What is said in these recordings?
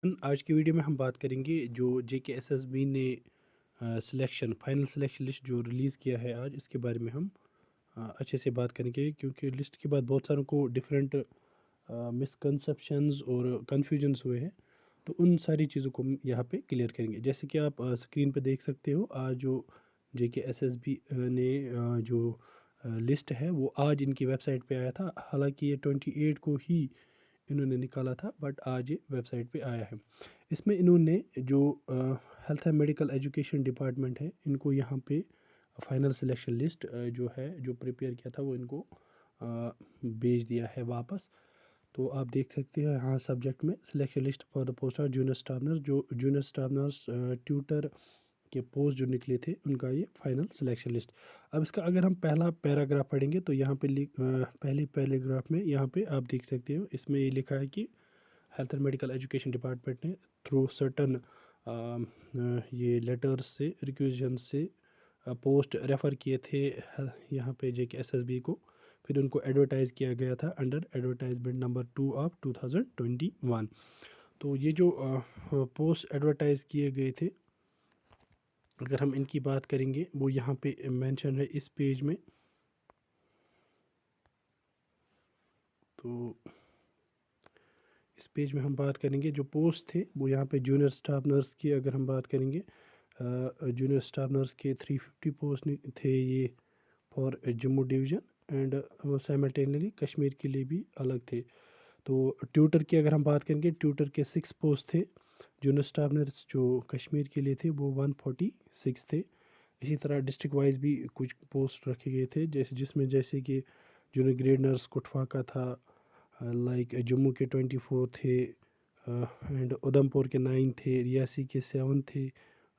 आज की वीडियो में हम बात करेंगे जो JKSSB ने सिलेक्शन फाइनल सिलेक्शन लिस्ट जो रिलीज़ किया है आज, इसके बारे में हम अच्छे से बात करेंगे, क्योंकि लिस्ट के बाद बहुत सारों को डिफरेंट मिसकंसेप्शंस और कन्फ्यूजन्स हुए हैं। तो उन सारी चीज़ों को हम यहाँ पे क्लियर करेंगे। जैसे कि आप स्क्रीन पे देख सकते हो, आज जो JKSSB ने जो लिस्ट है वो आज इनकी वेबसाइट पे आया था। हालांकि ये 28 को ही इन्होंने निकाला था, बट आज ये वेबसाइट पे आया है। इसमें इन्होंने जो health and medical education department है, इनको यहाँ पे फाइनल सिलेक्शन लिस्ट जो है, जो प्रिपेयर किया था, वो इनको भेज दिया है वापस। तो आप देख सकते हैं यहाँ सब्जेक्ट में selection list for the post of junior staff nurse, जो जूनियर स्टाफ नर्स ट्यूटर के पोस्ट जो निकले थे, उनका ये फाइनल सिलेक्शन लिस्ट। अब इसका अगर हम पहला पैराग्राफ पढ़ेंगे तो यहाँ पे पहले पैराग्राफ में यहाँ पे आप देख सकते हो, इसमें ये लिखा है कि health and medical education department ने थ्रू सर्टन ये लेटर्स से रिक्वेजन से पोस्ट रेफ़र किए थे यहाँ पे JKSSB को। फिर उनको एडवर्टाइज़ किया गया था अंडर एडवर्टाइजमेंट नंबर 2 ऑफ 2021। तो ये जो पोस्ट एडवर्टाइज़ किए गए थे, अगर हम इनकी बात करेंगे, वो यहाँ पे मेंशन है इस पेज में। तो इस पेज में हम बात करेंगे, जो पोस्ट थे वो यहाँ पे जूनियर स्टाफ नर्स की अगर हम बात करेंगे, जूनियर स्टाफ नर्स के 350 पोस्ट थे ये for Jammu division, and simultaneously Kashmir के लिए भी अलग थे। तो ट्यूटर की अगर हम बात करेंगे, ट्यूटर के 6 पोस्ट थे। जूनियर स्टाफ नर्स जो कश्मीर के लिए थे वो 146 थे। इसी तरह डिस्ट्रिक्ट वाइज भी कुछ पोस्ट रखे गए थे, जैसे कि जूनियर ग्रेड नर्स कुटवा का था, लाइक जम्मू के 24 थे, एंड उधमपुर के 9 थे, रियासी के 7 थे,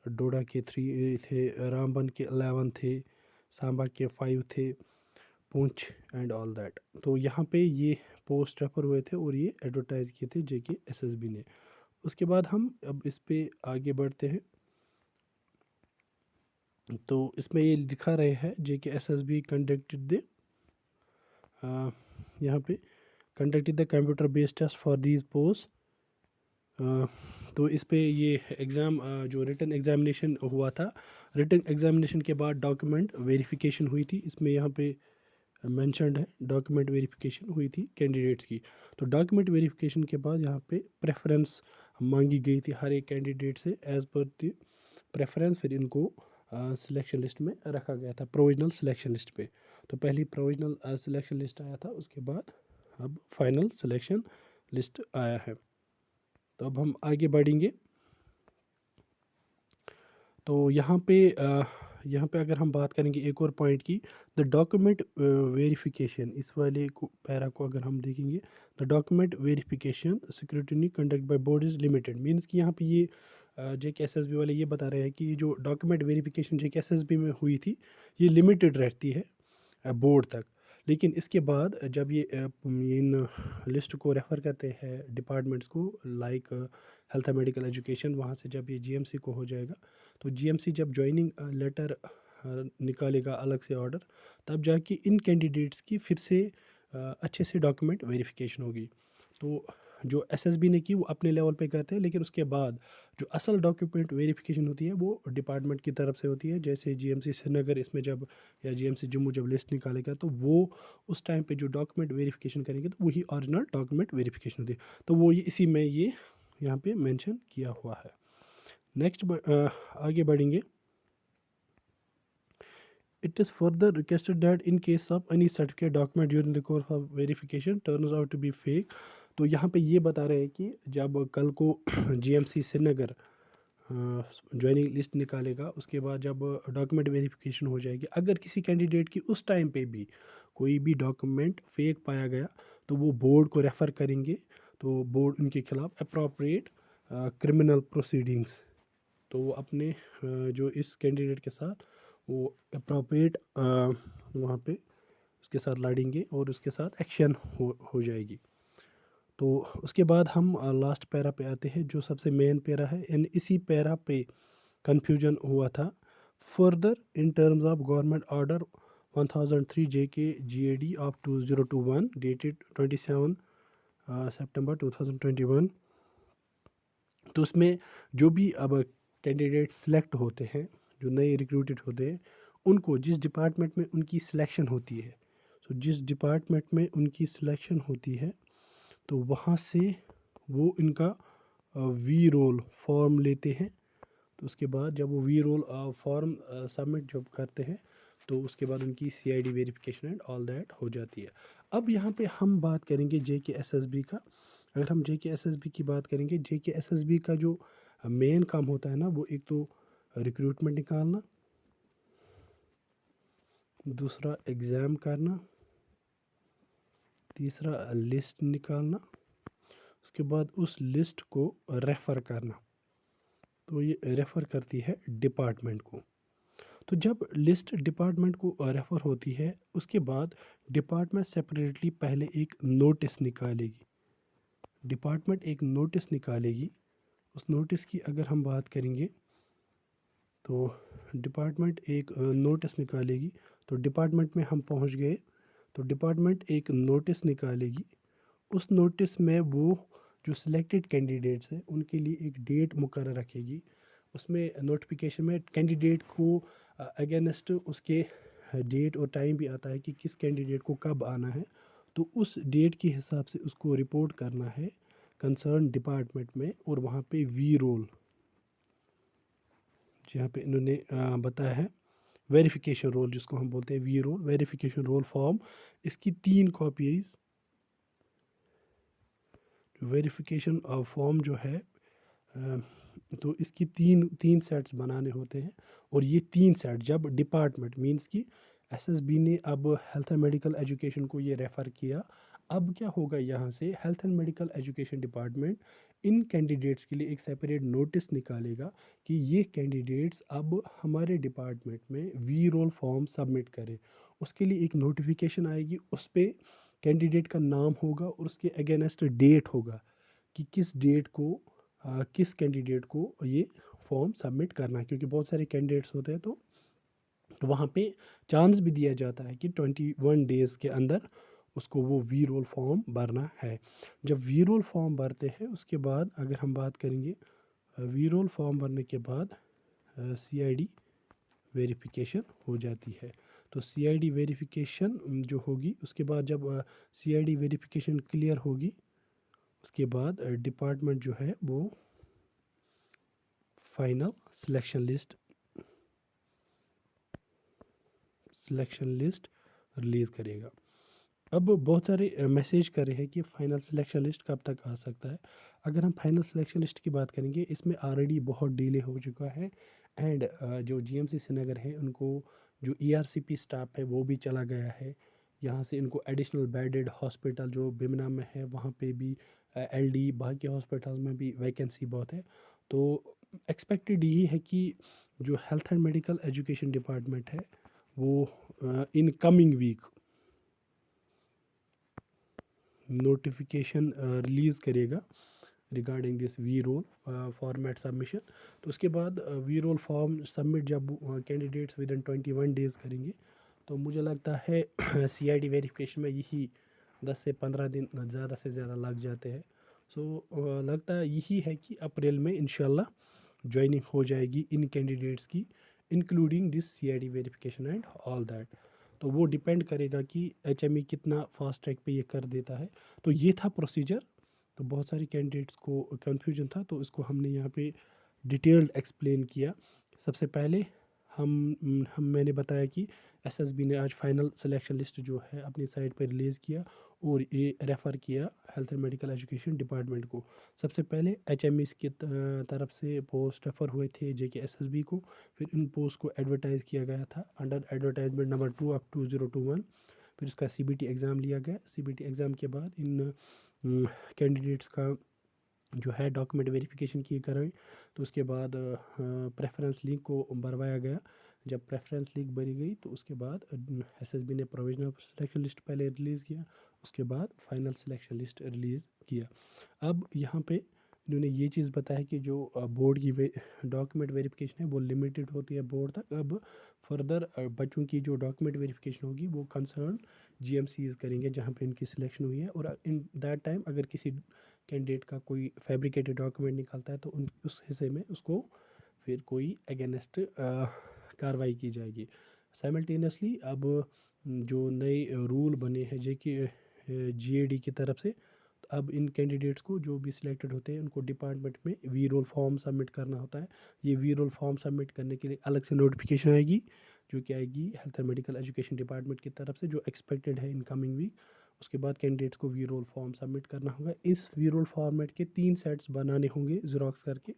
डोडा के 3 थे, रामबन के 11 थे, सांबा के 5 थे, पूंछ एंड ऑल दैट। तो यहाँ पे ये पोस्ट रेफर हुए थे और ये एडवर्टाइज़ किए थे JKSSB ने। उसके बाद हम अब इस पे आगे बढ़ते हैं। तो इसमें ये दिखा रहे हैं JKSSB कंडक्टेड द यहाँ पे conducted the computer based test for these post. तो इस पे ये एग्ज़ाम जो रिटन एग्ज़ामिनेशन हुआ था, रिटन एग्ज़ामिनेशन के बाद डॉक्यूमेंट वेरिफिकेशन हुई थी। इसमें यहाँ पे मेंशन्ड है डॉक्यूमेंट वेरिफिकेशन हुई थी कैंडिडेट्स की। तो डॉक्यूमेंट वेरिफिकेशन के बाद यहाँ पे प्रेफरेंस मांगी गई थी हर एक कैंडिडेट से एज़ पर द प्रेफरेंस। फिर इनको सिलेक्शन लिस्ट में रखा गया था, प्रोविजनल सिलेक्शन लिस्ट पे। तो पहली प्रोविजनल सिलेक्शन लिस्ट आया था, उसके बाद अब फाइनल सिलेक्शन लिस्ट आया है। तो अब हम आगे बढ़ेंगे। तो यहाँ पे अगर हम बात करेंगे एक और पॉइंट की, द डॉक्यूमेंट वेरिफिकेशन, इस वाले को पैरा को अगर हम देखेंगे, the document verification scrutiny conduct by board is limited. Means कि यहाँ पे ये JKSSB वाले ये बता रहे हैं कि जो डॉक्यूमेंट वेरिफिकेशन JKSSB में हुई थी, ये लिमिटेड रहती है बोर्ड तक। लेकिन इसके बाद जब ये इन लिस्ट को रेफ़र करते हैं डिपार्टमेंट्स को, like health and medical education, वहाँ से जब ये GMC को हो जाएगा, तो GMC जब ज्वाइनिंग लेटर निकालेगा अलग से ऑर्डर, तब जाके इन कैंडिडेट्स की फिर से अच्छे से डॉक्यूमेंट वेरिफिकेशन होगी। तो जो SSB ने की वो अपने लेवल पे करते हैं, लेकिन उसके बाद जो असल डॉक्यूमेंट वेरिफिकेशन होती है वो डिपार्टमेंट की तरफ से होती है। जैसे GMC श्रीनगर इसमें जब, या GMC जम्मू जब लिस्ट निकालेगा, तो वो उस टाइम पे जो डॉक्यूमेंट वेरिफिकेशन करेंगे, तो वही ओरिजिनल डॉक्यूमेंट वेरिफिकेशन होती है। तो वो ये इसी में ये यहाँ पे मेंशन किया हुआ है। नेक्स्ट आगे बढ़ेंगे। It is further requested that in case of any certificate document during the course of verification turns out to be fake। तो यहाँ पे ये बता रहे हैं कि जब कल को GMC श्रीनगर ज्वाइनिंग लिस्ट निकालेगा, उसके बाद जब डॉक्यूमेंट वेरिफिकेशन हो जाएगी, अगर किसी कैंडिडेट की उस टाइम पे भी कोई भी डॉक्यूमेंट फेक पाया गया, तो वो बोर्ड को रेफ़र करेंगे। तो बोर्ड उनके खिलाफ अप्रोप्रिएट क्रिमिनल प्रोसीडिंग्स, तो वो अपने जो इस कैंडिडेट के साथ वो अप्रोप्रिएट वहाँ पे उसके साथ लड़ेंगे और उसके साथ एक्शन हो जाएगी। तो उसके बाद हम लास्ट पैरा पे आते हैं, जो सबसे मेन पैरा है। इन इसी पैरा पे कन्फ्यूजन हुआ था। Further in terms of government order 1003 JK-GAD of 2021 dated 27 September 2021, تو اس میں جو بھی اب کینڈیڈیٹ سلیکٹ ہوتے ہیں، جو نئے ریکروٹڈ ہوتے ہیں، ان کو جس ڈپارٹمنٹ میں ان کی سلیکشن ہوتی ہے، جس ڈپارٹمنٹ میں ان کی سلیکشن ہوتی ہے تو وہاں سے وہ ان کا وی رول فارم لیتے ہیں. تو اس کے بعد جب وہ وی رول فارم سبمٹ جب کرتے ہیں تو اس کے بعد ان کی C I D verification and all that ہو جاتی ہے. اب یہاں پہ ہم بات کریں گے جے کے ایس ایس بی کا. اگر ہم جے کے ایس ایس بی کی بات کریں گے، جے کے ایس ایس بی کا جو مین کام ہوتا ہے نا، وہ ایک تو ریکروٹمنٹ نکالنا، دوسرا ایگزام کرنا، تیسرا لسٹ نکالنا، اس کے بعد اس لسٹ کو ریفر کرنا. تو یہ ریفر کرتی ہے ڈپارٹمنٹ کو. تو جب لسٹ ڈپارٹمنٹ کو ریفر ہوتی ہے، اس کے بعد ڈپارٹمنٹ سپریٹلی پہلے ایک نوٹس نکالے گی. ڈپارٹمنٹ ایک نوٹس نکالے گی. اس نوٹس کی اگر ہم بات کریں گے تو ڈپارٹمنٹ ایک نوٹس نکالے گی. تو ڈپارٹمنٹ میں ہم پہنچ گئے تو ڈپارٹمنٹ ایک نوٹس نکالے گی. اس نوٹس میں وہ جو سلیکٹڈ کینڈیڈیٹس ہیں ان کے لیے ایک ڈیٹ مقرر رکھے گی. اس میں نوٹیفیکیشن میں کینڈیڈیٹ کو اگینسٹ اس کے ڈیٹ اور ٹائم بھی آتا ہے کہ کس کینڈیڈیٹ کو کب آنا ہے. تو اس ڈیٹ کے حساب سے اس کو رپورٹ کرنا ہے کنسرن ڈپارٹمنٹ میں. اور وہاں پہ وی رول جہاں پہ انہوں نے بتایا ہے ویریفیکیشن رول، جس کو ہم بولتے ہیں we roll, verification role form, اس کی 3 کاپیز. ویریفیکیشن فارم جو ہے تو اس کی تین سیٹس بنانے ہوتے ہیں. اور یہ 3 سیٹ جب ڈپارٹمنٹ مینس کہ ایس ایس بی نے اب ہیلتھ اینڈ میڈیکل ایجوکیشن کو یہ ریفر کیا، اب کیا ہوگا، یہاں سے health and medical education department in candidates کے لیے ایک سیپریٹ نوٹس نکالے گا کہ یہ کینڈیڈیٹس اب ہمارے ڈپارٹمنٹ میں وی رول فارم سبمٹ کرے. اس کے لیے ایک نوٹیفیکیشن آئے گی، اس پہ کینڈیڈیٹ کا نام ہوگا اور اس کے اگینسٹ ڈیٹ ہوگا کہ کس ڈیٹ کو کس کینڈیڈیٹ کو یہ فارم سبمٹ کرنا ہے. کیونکہ بہت سارے کینڈیڈیٹس ہوتے ہیں تو وہاں پہ چانس بھی دیا جاتا ہے کہ 21 ڈیز کے اندر اس کو وہ وی رول فارم بھرنا ہے. جب وی رول فارم بھرتے ہیں اس کے بعد اگر ہم بات کریں گے وی رول فارم بھرنے کے بعد سی آئی ڈی ویریفیکیشن ہو جاتی ہے. تو سی آئی ڈی ویریفیکیشن جو ہوگی اس کے بعد جب سی آئی ڈی ویریفیکیشن کلیئر ہوگی اس کے بعد ڈپارٹمنٹ جو ہے وہ فائنل سلیکشن لسٹ ریلیز کرے گا. اب بہت سارے میسیج کر رہے ہیں کہ فائنل سلیکشن لسٹ کب تک آ سکتا ہے. اگر ہم فائنل سلیکشن لسٹ کی بات کریں گے، اس میں آلریڈی بہت ڈیلے ہو چکا ہے. اینڈ جو جی ایم سی سری نگر ہے ان کو جو ای آر سی پی اسٹاف ہے وہ بھی چلا گیا ہے. یہاں سے ان کو ایڈیشنل بیڈڈ ہاسپٹل جو بیمنا میں ہے وہاں پہ بھی ایل ڈی باقی ہاسپٹل میں بھی ویکنسی بہت ہے. تو ایکسپیکٹڈ یہی ہے کہ جو health and medical education department ہے وہ in coming week notification release کرے گا regarding this V roll format submission. تو اس کے بعد وی رول فارم سبمٹ جب کینڈیڈیٹس ود ان 21 ڈیز کریں گے تو مجھے لگتا ہے سی آئی ڈی ویریفیکیشن میں یہی 10 سے 15 دن زیادہ سے زیادہ لگ جاتے ہیں. سو لگتا ہے یہی ہے کہ اپریل میں انشاءاللہ جوائننگ ہو جائے گی ان کینڈیڈیٹس کی including this C I D verification and all that. تو وہ ڈپینڈ کرے گا کہ ایچ ایم ای کتنا فاسٹ ٹریک پہ یہ کر دیتا ہے. تو یہ تھا پروسیجر. تو بہت سارے کینڈیڈیٹس کو کنفیوژن تھا تو اس کو ہم نے یہاں پہ ڈیٹیلڈ ایکسپلین کیا. سب سے پہلے میں نے بتایا کہ ایس ایس بی نے آج فائنل سلیکشن لسٹ جو ہے اپنی سائٹ پہ ریلیز کیا اور یہ ریفر کیا health and medical education department کو. سب سے پہلے ایچ ایم ایس کی طرف سے پوسٹ ریفر ہوئے تھے جے کے ایس ایس بی کو. پھر ان پوسٹ کو ایڈورٹائز کیا گیا تھا انڈر ایڈورٹائزمنٹ نمبر 2 آف 2021. پھر اس کا سی بی ٹی ایگزام لیا گیا. سی بی ٹی ایگزام کے بعد ان کینڈیڈیٹس کا جو ہے ڈاکومنٹ ویریفیکیشن کی کرائیں. تو اس کے بعد پریفرنس لنک کو بھروایا گیا. جب پریفرنس لنک بھری گئی تو اس کے بعد ایس ایس بی نے پروویژنل سلیکشن لسٹ پہلے ریلیز کیا، اس کے بعد فائنل سلیکشن لسٹ ریلیز کیا. اب یہاں پہ انہوں نے یہ چیز بتایا کہ جو بورڈ کی ڈاکومنٹ ویریفیکیشن ہے وہ لمیٹڈ ہوتی ہے بورڈ تک. اب فردر بچوں کی جو ڈاکومنٹ ویریفیکیشن ہوگی وہ کنسرن جی ایم سیز کریں گے جہاں پہ ان کی سلیکشن ہوئی ہے. اور ان دیٹ ٹائم اگر کسی कैंडिडेट का कोई फैब्रिकेटेड डॉक्यूमेंट निकलता है तो उस हिस्से में उसको फिर कोई अगेंस्ट कार्रवाई की जाएगी। साइमल्टेनियसली अब जो नए रूल बने हैं जे कि GAD की तरफ से, तो अब इन कैंडिडेट्स को जो भी सिलेक्टेड होते हैं उनको डिपार्टमेंट में वी रोल फॉर्म सबमिट करना होता है। ये वी रोल फॉर्म सबमिट करने के लिए अलग से नोटिफिकेशन आएगी, जो कि आएगी health and medical education department की तरफ से, जो एक्सपेक्टेड है इन कमिंग वीक। उसके बाद कैंडिडेट्स को वी रोल फॉर्म सबमिट करना होगा। इस वी रोल फॉर्मेट के 3 सेट्स बनाने होंगे ज़ेरॉक्स करके,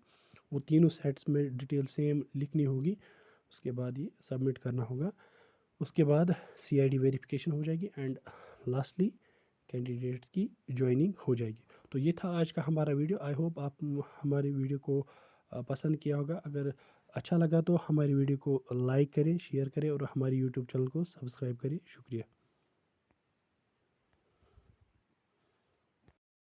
वो तीनों सेट्स में डिटेल सेम लिखनी होगी। उसके बाद ये सबमिट करना होगा। उसके बाद CID वेरिफिकेशन हो जाएगी एंड लास्टली कैंडिडेट्स की ज्वाइनिंग हो जाएगी। तो ये था आज का हमारा वीडियो। आई होप आप हमारी वीडियो को पसंद किया होगा। अगर अच्छा लगा तो हमारी वीडियो को लाइक करें, शेयर करें और हमारी यूट्यूब चैनल को सब्सक्राइब करें। शुक्रिया।